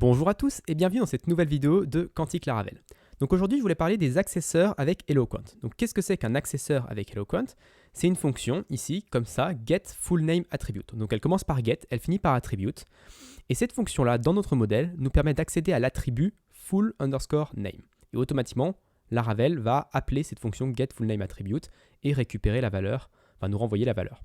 Bonjour à tous et bienvenue dans cette nouvelle vidéo de Quantique Laravel. Donc aujourd'hui je voulais parler des accesseurs avec HelloQuant. Donc qu'est-ce que c'est qu'un accesseur avec HelloQuant? C'est une fonction ici comme ça, getFullNameAttribute. Donc elle commence par get, elle finit par attribute. Et cette fonction-là dans notre modèle nous permet d'accéder à l'attribut full_name. Et automatiquement Laravel va appeler cette fonction getFullNameAttribute et récupérer la valeur, va nous renvoyer la valeur.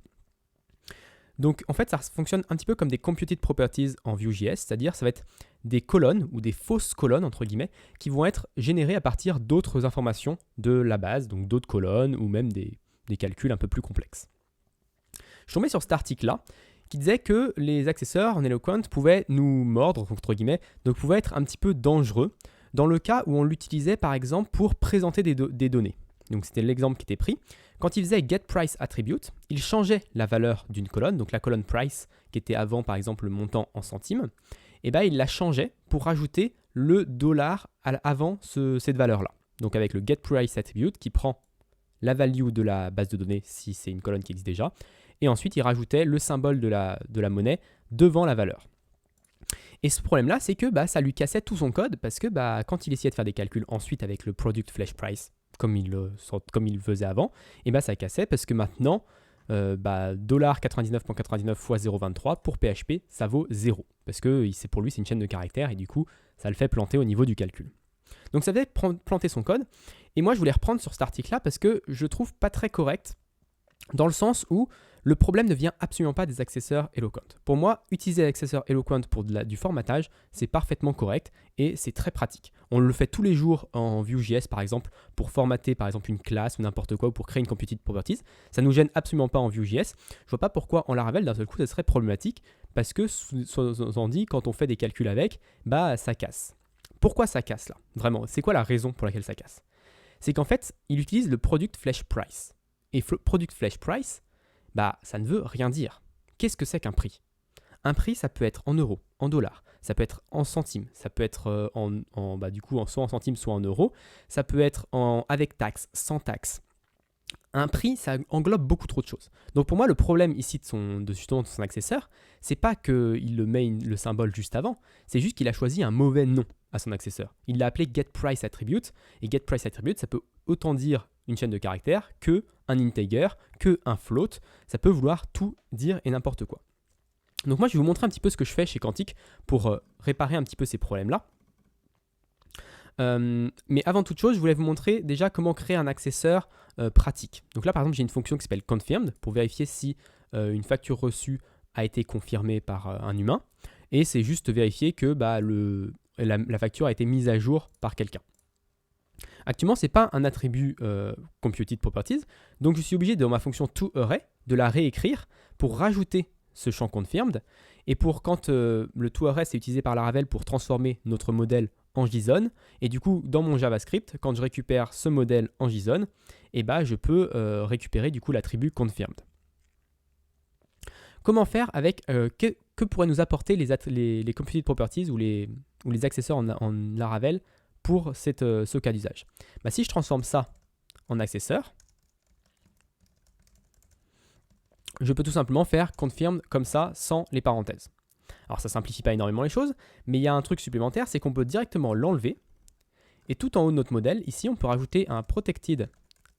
Donc en fait ça fonctionne un petit peu comme des computed properties en Vue.js, c'est-à-dire ça va être des colonnes ou des fausses colonnes entre guillemets qui vont être générées à partir d'autres informations de la base, donc d'autres colonnes ou même des calculs un peu plus complexes. Je suis tombé sur cet article-là qui disait que les accesseurs en HelloQuant pouvaient nous mordre, entre guillemets, donc pouvaient être un petit peu dangereux dans le cas où on l'utilisait par exemple pour présenter des données. Donc c'était l'exemple qui était pris. Quand il faisait getPriceAttribute, il changeait la valeur d'une colonne, donc la colonne price qui était avant par exemple le montant en centimes, et il la changeait pour rajouter le dollar avant cette valeur-là. Donc avec le getPriceAttribute qui prend la value de la base de données si c'est une colonne qui existe déjà, et ensuite il rajoutait le symbole de la monnaie devant la valeur. Et ce problème-là, c'est que ça lui cassait tout son code parce que quand il essayait de faire des calculs ensuite avec le product flash price, comme il le faisait avant, et ça cassait parce que maintenant, $99.99 fois 0.23 pour PHP, ça vaut 0. Parce que pour lui, c'est une chaîne de caractères et du coup, ça le fait planter au niveau du calcul. Donc ça faisait planter son code. Et moi, je voulais reprendre sur cet article-là parce que je trouve pas très correct dans le sens où le problème ne vient absolument pas des accesseurs HelloQuant. Pour moi, utiliser l'accesseur HelloQuant pour du formatage, c'est parfaitement correct et c'est très pratique. On le fait tous les jours en Vue.js par exemple pour formater par exemple une classe ou n'importe quoi ou pour créer une computed properties. Ça ne nous gêne absolument pas en Vue.js. Je vois pas pourquoi en Laravel d'un seul coup ça serait problématique parce que sous-entendu dit quand on fait des calculs avec, ça casse. Pourquoi ça casse là? Vraiment, c'est quoi la raison pour laquelle ça casse? C'est qu'en fait, il utilise le product flash price. Et product flash price, ça ne veut rien dire. Qu'est-ce que c'est qu'un prix? Un prix, ça peut être en euros, en dollars, ça peut être en centimes, ça peut être soit en centimes, soit en euros, ça peut être avec taxe, sans taxe. Un prix, ça englobe beaucoup trop de choses. Donc pour moi, le problème ici de son accesseur, c'est pas qu'il le met le symbole juste avant, c'est juste qu'il a choisi un mauvais nom à son accesseur. Il l'a appelé getPriceAttribute, et getPriceAttribute, ça peut autant dire une chaîne de caractères que un integer, que un float, ça peut vouloir tout dire et n'importe quoi. Donc moi, je vais vous montrer un petit peu ce que je fais chez Quantique pour réparer un petit peu ces problèmes-là. Mais avant toute chose, je voulais vous montrer déjà comment créer un accesseur pratique. Donc là, par exemple, j'ai une fonction qui s'appelle confirmed pour vérifier si une facture reçue a été confirmée par un humain. Et c'est juste vérifier que la facture a été mise à jour par quelqu'un. Actuellement, ce n'est pas un attribut computed properties, donc je suis obligé dans ma fonction toArray de la réécrire pour rajouter ce champ confirmed. Et pour quand le toArray c'est utilisé par Laravel pour transformer notre modèle en JSON, et du coup dans mon JavaScript, quand je récupère ce modèle en JSON, je peux récupérer du coup l'attribut confirmed. Comment faire avec que pourraient nous apporter les computed properties ou les accesseurs en Laravel pour ce cas d'usage? Si je transforme ça en accesseur, je peux tout simplement faire confirmed comme ça sans les parenthèses. Alors ça ne simplifie pas énormément les choses, mais il y a un truc supplémentaire, c'est qu'on peut directement l'enlever et tout en haut de notre modèle, ici on peut rajouter un protected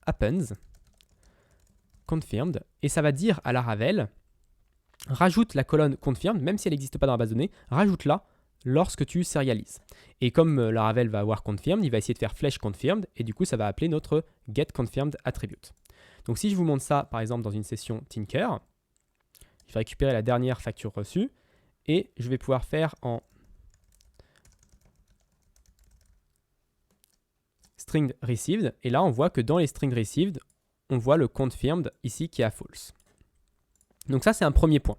appends confirmed et ça va dire à Laravel rajoute la colonne confirmed, même si elle n'existe pas dans la base de données, rajoute-la lorsque tu serialises. Et comme Laravel va avoir confirmed, il va essayer de faire flash confirmed et du coup ça va appeler notre getConfirmedAttribute. Donc si je vous montre ça par exemple dans une session Tinker, je vais récupérer la dernière facture reçue et je vais pouvoir faire en string received et là on voit que dans les strings received, on voit le confirmed ici qui est à false. Donc ça c'est un premier point.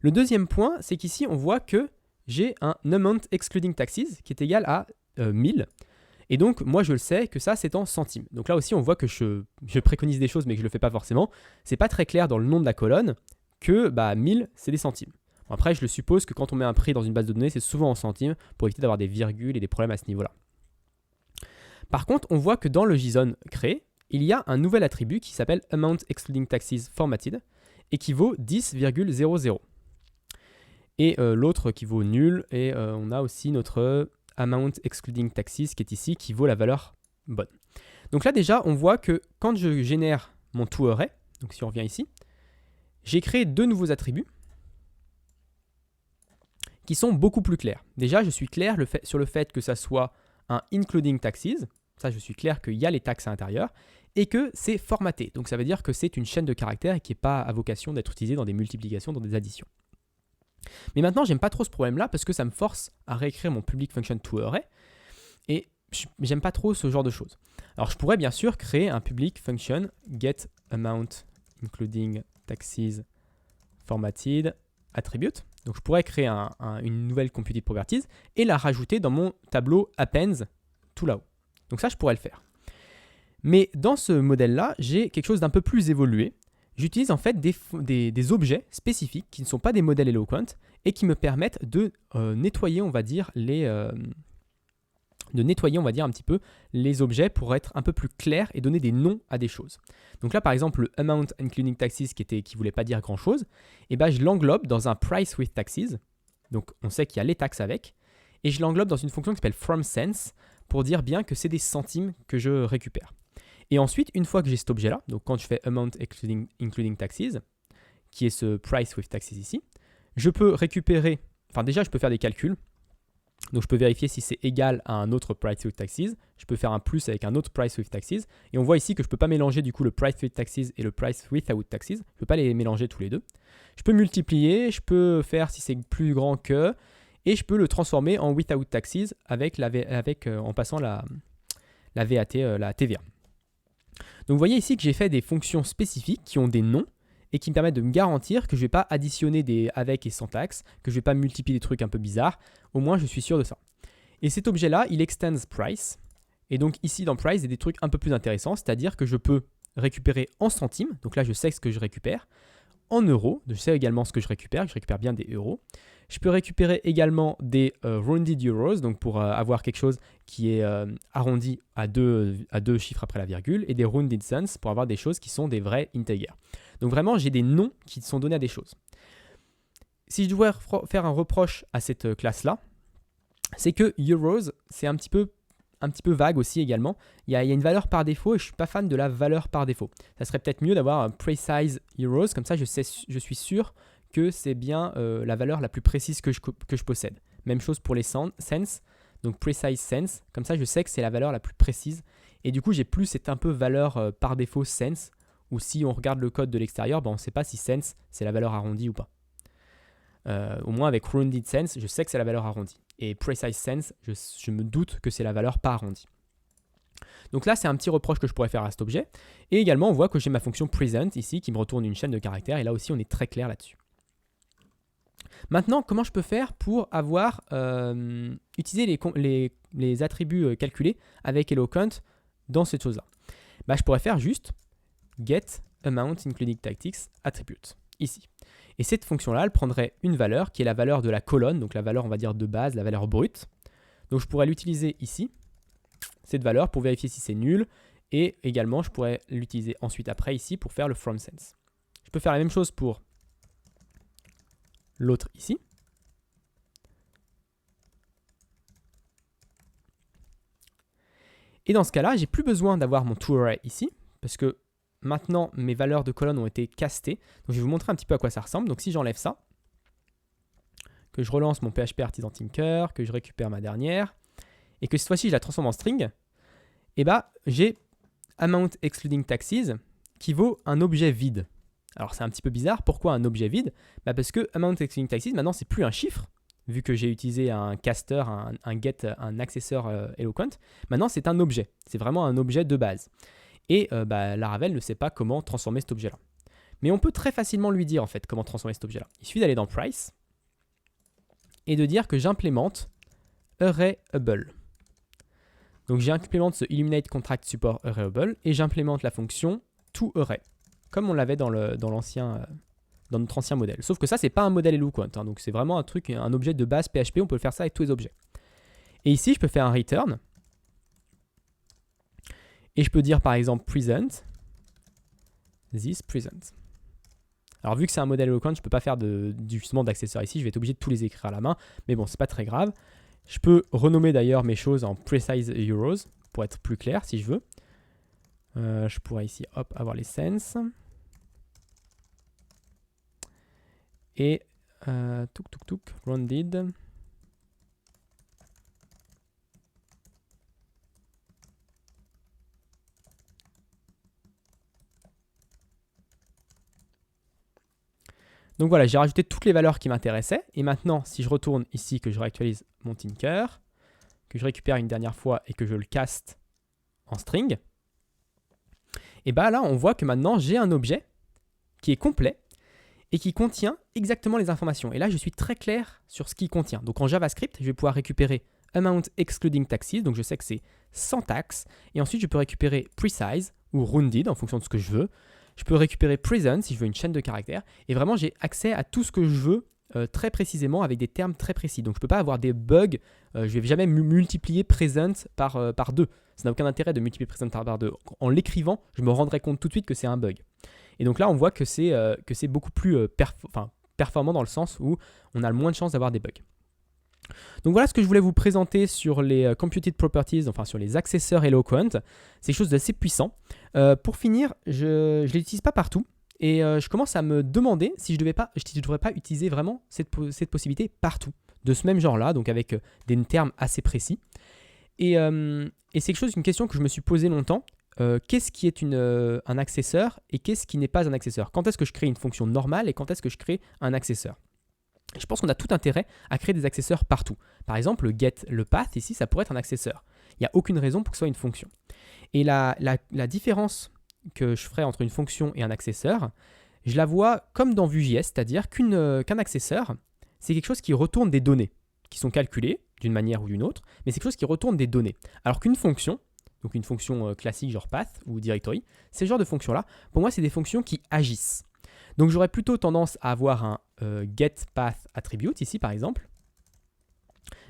Le deuxième point, c'est qu'ici on voit que j'ai un amount excluding taxes qui est égal à 1000. Et donc, moi, je le sais que ça, c'est en centimes. Donc là aussi, on voit que je préconise des choses, mais que je ne le fais pas forcément. C'est pas très clair dans le nom de la colonne que 1000, c'est des centimes. Bon, après, je le suppose que quand on met un prix dans une base de données, c'est souvent en centimes pour éviter d'avoir des virgules et des problèmes à ce niveau-là. Par contre, on voit que dans le JSON créé, il y a un nouvel attribut qui s'appelle amount excluding taxes formatted et qui vaut 10,00. et l'autre qui vaut nul, et on a aussi notre amount excluding taxes qui est ici, qui vaut la valeur bonne. Donc là déjà, on voit que quand je génère mon toArray, donc si on revient ici, j'ai créé 2 nouveaux attributs qui sont beaucoup plus clairs. Déjà, je suis clair sur le fait que ça soit un including taxes, ça je suis clair qu'il y a les taxes à l'intérieur, et que c'est formaté. Donc ça veut dire que c'est une chaîne de caractères et qui n'est pas à vocation d'être utilisée dans des multiplications, dans des additions. Mais maintenant, j'aime pas trop ce problème-là parce que ça me force à réécrire mon public function toArray, et j'aime pas trop ce genre de choses. Alors je pourrais bien sûr créer un public function get amount including taxes formatted attribute. Donc je pourrais créer une nouvelle computed properties et la rajouter dans mon tableau appends tout là-haut. Donc ça, je pourrais le faire. Mais dans ce modèle-là, j'ai quelque chose d'un peu plus évolué. J'utilise en fait des objets spécifiques qui ne sont pas des modèles Eloquent et qui me permettent de nettoyer, on va dire, un petit peu les objets pour être un peu plus clair et donner des noms à des choses. Donc là, par exemple, le amount including taxes qui voulait pas dire grand-chose, et ben, je l'englobe dans un price with taxes. Donc on sait qu'il y a les taxes avec. Et je l'englobe dans une fonction qui s'appelle from cents pour dire bien que c'est des centimes que je récupère. Et ensuite, une fois que j'ai cet objet-là, donc quand je fais amount including taxes, qui est ce price with taxes ici, je peux récupérer, enfin déjà je peux faire des calculs. Donc je peux vérifier si c'est égal à un autre price with taxes. Je peux faire un plus avec un autre price with taxes. Et on voit ici que je ne peux pas mélanger du coup le price with taxes et le price without taxes. Je ne peux pas les mélanger tous les deux. Je peux multiplier, je peux faire si c'est plus grand que, et je peux le transformer en without taxes en passant la VAT, la TVA. Donc vous voyez ici que j'ai fait des fonctions spécifiques qui ont des noms et qui me permettent de me garantir que je ne vais pas additionner des avec et sans taxes, que je ne vais pas multiplier des trucs un peu bizarres. Au moins, je suis sûr de ça. Et cet objet-là, il extends price. Et donc ici, dans price, il y a des trucs un peu plus intéressants, c'est-à-dire que je peux récupérer en centimes. Donc là, je sais ce que je récupère. En euros, je sais également ce que je récupère bien des euros. Je peux récupérer également des rounded euros, donc pour avoir quelque chose qui est arrondi à deux chiffres après la virgule, et des rounded cents pour avoir des choses qui sont des vrais integers. Donc vraiment, j'ai des noms qui sont donnés à des choses. Si je devais faire un reproche à cette classe-là, c'est que euros, c'est un petit peu vague aussi également. Il y a une valeur par défaut et je ne suis pas fan de la valeur par défaut. Ça serait peut-être mieux d'avoir un precise euros, comme ça je suis sûr que c'est bien la valeur la plus précise que je possède. Même chose pour les cents, donc precise cents, comme ça je sais que c'est la valeur la plus précise. Et du coup j'ai plus cette un peu valeur par défaut cents, ou si on regarde le code de l'extérieur, on ne sait pas si cents c'est la valeur arrondie ou pas. Au moins avec rounded cents, je sais que c'est la valeur arrondie. Et precise cents, je me doute que c'est la valeur pas arrondie. Donc là, c'est un petit reproche que je pourrais faire à cet objet. Et également, on voit que j'ai ma fonction present ici qui me retourne une chaîne de caractères. Et là aussi, on est très clair là-dessus. Maintenant, comment je peux faire pour avoir utilisé les attributs calculés avec Eloquent dans cette chose-là? Je pourrais faire juste get amount including taxes attribute ici. Et cette fonction-là, elle prendrait une valeur qui est la valeur de la colonne, donc la valeur, on va dire, de base, la valeur brute. Donc je pourrais l'utiliser ici, cette valeur, pour vérifier si c'est nul. Et également, je pourrais l'utiliser ensuite après ici pour faire le from cents. Je peux faire la même chose pour l'autre ici. Et dans ce cas-là, j'ai plus besoin d'avoir mon toArray ici, parce que maintenant, mes valeurs de colonne ont été castées. Donc, je vais vous montrer un petit peu à quoi ça ressemble. Donc, si j'enlève ça, que je relance mon PHP Artisan Tinker, que je récupère ma dernière, et que cette fois-ci, je la transforme en string, j'ai amount excluding taxes qui vaut un objet vide. Alors, c'est un petit peu bizarre. Pourquoi un objet vide? Parce que amount excluding taxes, maintenant, c'est plus un chiffre, vu que j'ai utilisé un caster, un accesseur Eloquent. Maintenant, c'est un objet. C'est vraiment un objet de base. Et Laravel ne sait pas comment transformer cet objet-là. Mais on peut très facilement lui dire en fait comment transformer cet objet-là. Il suffit d'aller dans Price et de dire que j'implémente ArrayAble. Donc j'implémente ce Illuminate Contract Support ArrayAble et j'implémente la fonction toArray, comme on l'avait dans notre ancien modèle. Sauf que ça, c'est pas un modèle Eloquent, donc c'est vraiment un objet de base PHP, on peut le faire ça avec tous les objets. Et ici, je peux faire un return. Et je peux dire par exemple present, this present. Alors vu que c'est un modèle Eloquent, je ne peux pas faire justement d'accessoires ici, je vais être obligé de tous les écrire à la main, mais bon, c'est pas très grave. Je peux renommer d'ailleurs mes choses en precise euros pour être plus clair si je veux. Je pourrais ici, hop, avoir les cents. Et rounded. Donc voilà, j'ai rajouté toutes les valeurs qui m'intéressaient. Et maintenant, si je retourne ici, que je réactualise mon Tinker, que je récupère une dernière fois et que je le caste en string, et bien là, on voit que maintenant, j'ai un objet qui est complet et qui contient exactement les informations. Et là, je suis très clair sur ce qu'il contient. Donc en JavaScript, je vais pouvoir récupérer amount excluding taxes, donc je sais que c'est sans taxes. Et ensuite, je peux récupérer precise ou rounded en fonction de ce que je veux. Je peux récupérer present si je veux une chaîne de caractères. Et vraiment, j'ai accès à tout ce que je veux très précisément avec des termes très précis. Donc je ne peux pas avoir des bugs. Je ne vais jamais multiplier present par 2. Ça n'a aucun intérêt de multiplier present par 2. En l'écrivant, je me rendrai compte tout de suite que c'est un bug. Et donc là, on voit que c'est beaucoup plus performant dans le sens où on a le moins de chances d'avoir des bugs. Donc voilà ce que je voulais vous présenter sur les Computed Properties, enfin sur les accesseurs Eloquent. C'est quelque chose d'assez puissant. Pour finir, je ne l'utilise pas partout. Et je commence à me demander si je ne devrais pas utiliser vraiment cette possibilité partout, de ce même genre-là, donc avec des termes assez précis. Et c'est une question que je me suis posée longtemps. Qu'est-ce qui est un accesseur et qu'est-ce qui n'est pas un accesseur? Quand est-ce que je crée une fonction normale et quand est-ce que je crée un accesseur? Je pense qu'on a tout intérêt à créer des accesseurs partout. Par exemple, le get, le path, ici, ça pourrait être un accesseur. Il n'y a aucune raison pour que ce soit une fonction. Et la différence que je ferai entre une fonction et un accesseur, je la vois comme dans Vue.js, c'est-à-dire qu'un accesseur, c'est quelque chose qui retourne des données qui sont calculées d'une manière ou d'une autre, mais c'est quelque chose qui retourne des données. Alors qu'une fonction, donc une fonction classique genre path ou directory, ces genres de fonctions-là, pour moi, c'est des fonctions qui agissent. Donc j'aurais plutôt tendance à avoir un getPath attribute ici par exemple,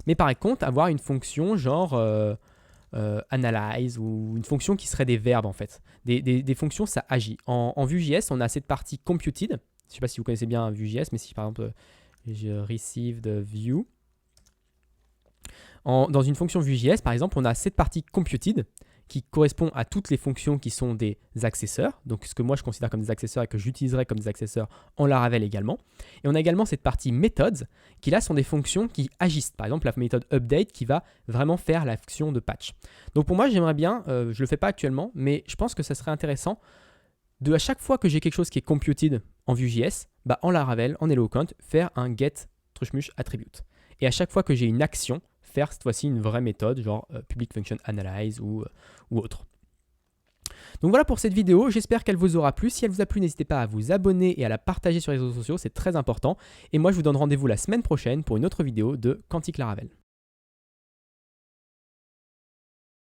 mais par contre avoir une fonction genre analyze ou une fonction qui serait des verbes en fait. Des fonctions, ça agit. En Vue.js, on a cette partie computed. Je ne sais pas si vous connaissez bien Vue.js, mais si par exemple je receive de view, dans une fonction Vue.js par exemple, on a cette partie computed qui correspond à toutes les fonctions qui sont des accesseurs, donc ce que moi je considère comme des accesseurs et que j'utiliserai comme des accesseurs en Laravel également. Et on a également cette partie methods qui là sont des fonctions qui agissent, par exemple la méthode update qui va vraiment faire l'action de patch. Donc pour moi j'aimerais bien, je ne le fais pas actuellement, mais je pense que ça serait intéressant de à chaque fois que j'ai quelque chose qui est computed en Vue.js, en Laravel, en Eloquent, faire un get trushmush attribute. Et à chaque fois que j'ai une action, faire cette fois-ci une vraie méthode, genre public function analyze ou autre. Donc voilà pour cette vidéo, j'espère qu'elle vous aura plu. Si elle vous a plu, n'hésitez pas à vous abonner et à la partager sur les réseaux sociaux, c'est très important. Et moi, je vous donne rendez-vous la semaine prochaine pour une autre vidéo de Quantique Laravel.